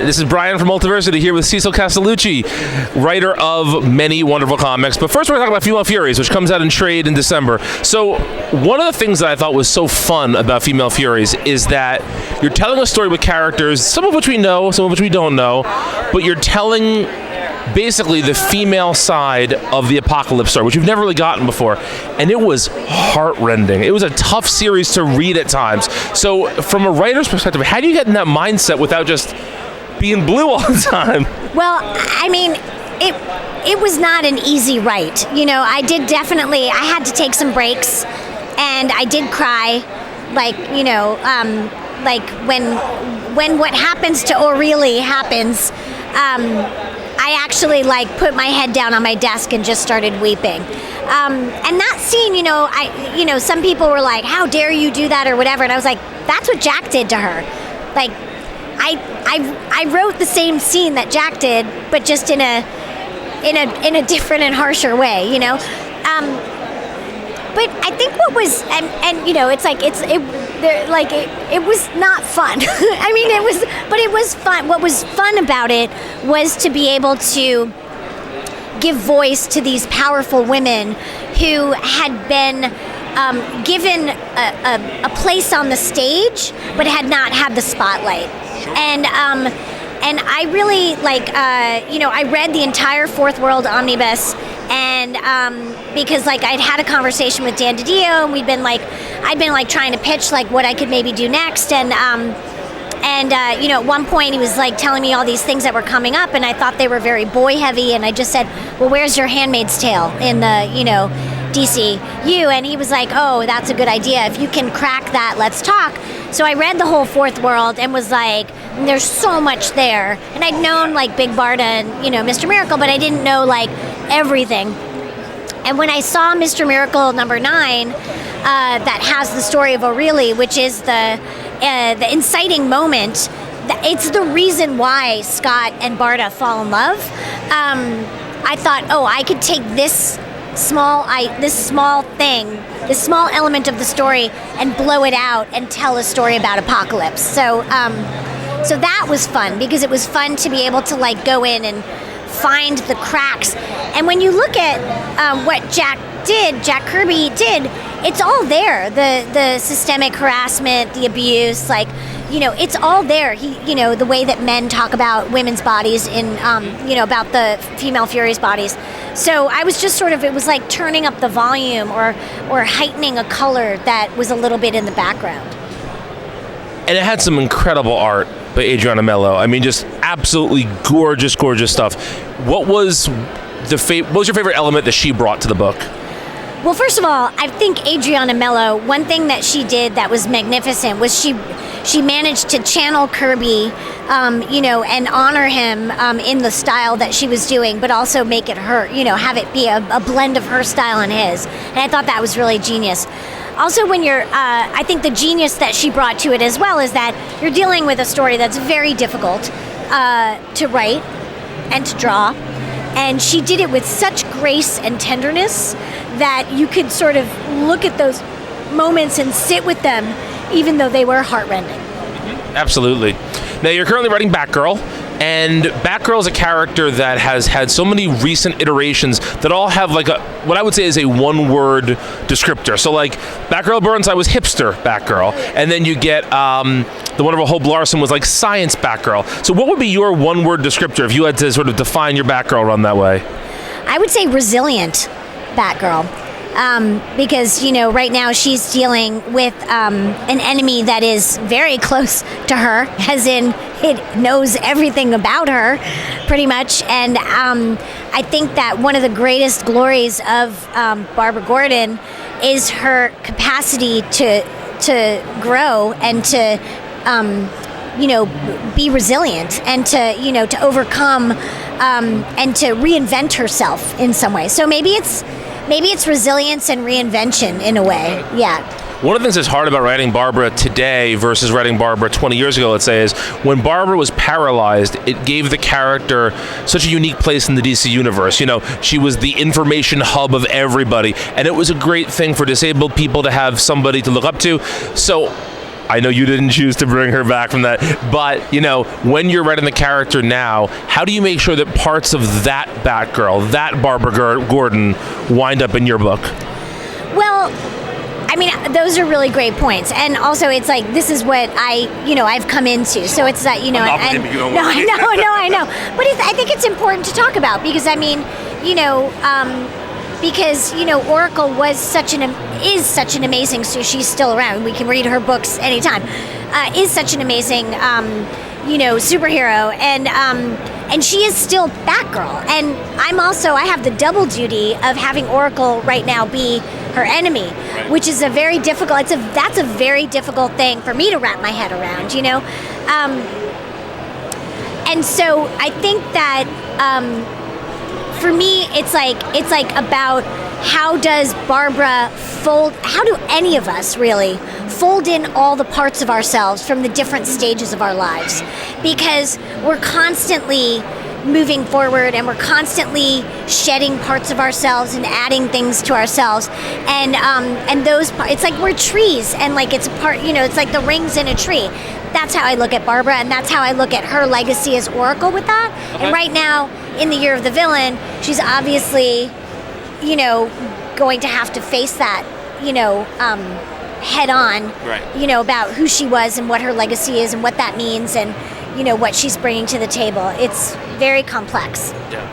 This is Brian from Multiversity here with Cecil Castellucci, writer of many wonderful comics. But first we're going to talk about Female Furies, which comes out in trade in December. So one of the things that I thought was so fun about Female Furies is that you're telling a story with characters, some of which we know, some of which we don't know, but you're telling basically the female side of the Apocalypse story, which you've never really gotten before. And it was heartrending. It was a tough series to read at times. So from a writer's perspective, how do you get in that mindset without just being blue all the time? Well, I mean, it was not an easy write. You know, I had to take some breaks, and I did cry, like when what happens to O'Reilly happens. I actually put my head down on my desk and just started weeping. And that scene, some people were like, "How dare you do that?" or whatever, and I was like, "That's what Jack did to her." Like, I wrote the same scene that Jack did, but just in a different and harsher way, you know. But I think what was it was not fun. I mean, it was fun. What was fun about it was to be able to give voice to these powerful women who had been given a place on the stage, but had not had the spotlight. And I really I read the entire Fourth World Omnibus, and because I'd had a conversation with Dan DiDio, and I'd been trying to pitch what I could maybe do next, and at one point he was telling me all these things that were coming up, and I thought they were very boy heavy, and I just said, "Well, where's your Handmaid's Tale in the DCU?" And he was like, "Oh, that's a good idea. If you can crack that, let's talk." So I read the whole Fourth World and was like, there's so much there. And I'd known Big Barda and Mr. Miracle, but I didn't know everything. And when I saw Mr. Miracle number 9, that has the story of O'Reilly, which is the inciting moment, it's the reason why Scott and Barda fall in love. I thought, I could take this small element of the story and blow it out and tell a story about Apocalypse. So that was fun, because it was fun to be able to go in and find the cracks. And when you look at what Jack Kirby did, it's all there. The systemic harassment, the abuse, it's all there. The way that men talk about women's bodies in, about the Female Furies bodies. So I was just it was like turning up the volume or heightening a color that was a little bit in the background. And it had some incredible art by Adriana Mello. I mean, just absolutely gorgeous, gorgeous stuff. What was your favorite element that she brought to the book? Well, first of all, I think Adriana Mello, one thing that she did that was magnificent was she managed to channel Kirby, and honor him in the style that she was doing, but also make it her, have it be a blend of her style and his. And I thought that was really genius. Also, when I think the genius that she brought to it as well is that you're dealing with a story that's very difficult to write and to draw. And she did it with such grace and tenderness that you could sort of look at those moments and sit with them, even though they were heartrending. Absolutely. Now, you're currently writing Batgirl, and Batgirl is a character that has had so many recent iterations that all have what I would say is a one-word descriptor. So Batgirl Burnside was hipster Batgirl, and then you get the wonderful Hope Larson was science Batgirl. So what would be your one-word descriptor if you had to sort of define your Batgirl run that way? I would say resilient Batgirl. Because, right now she's dealing with an enemy that is very close to her, as in it knows everything about her, pretty much. And I think that one of the greatest glories of Barbara Gordon is her capacity to grow and to, be resilient and to overcome and to reinvent herself in some way. So maybe it's resilience and reinvention in a way, yeah. One of the things that's hard about writing Barbara today versus writing Barbara 20 years ago, let's say, is when Barbara was paralyzed, it gave the character such a unique place in the DC universe. She was the information hub of everybody, and it was a great thing for disabled people to have somebody to look up to. So I know you didn't choose to bring her back from that, but when you're writing the character now, how do you make sure that parts of that Batgirl, that Barbara Gordon, wind up in your book? Well, I mean, those are really great points, and also it's like this is what I've come into. So it's that I know, but I think it's important to talk about because Oracle is such an amazing. So she's still around. We can read her books anytime. Is such an amazing superhero, and she is still Batgirl. And I have the double duty of having Oracle right now be her enemy, right, which is a very difficult. That's a very difficult thing for me to wrap my head around, And so I think that for me, it's like about how does Barbara fold? How do any of us really fold in all the parts of ourselves from the different stages of our lives? Because we're constantly moving forward and we're constantly shedding parts of ourselves and adding things to ourselves, and those it's like we're trees, and like it's a part, it's like the rings in a tree. That's how I look at Barbara, and that's how I look at her legacy as Oracle with that. Okay. And right now, in the Year of the Villain, she's obviously, going to have to face that, head on, right, about who she was and what her legacy is and what that means and, what she's bringing to the table. It's very complex. Yeah.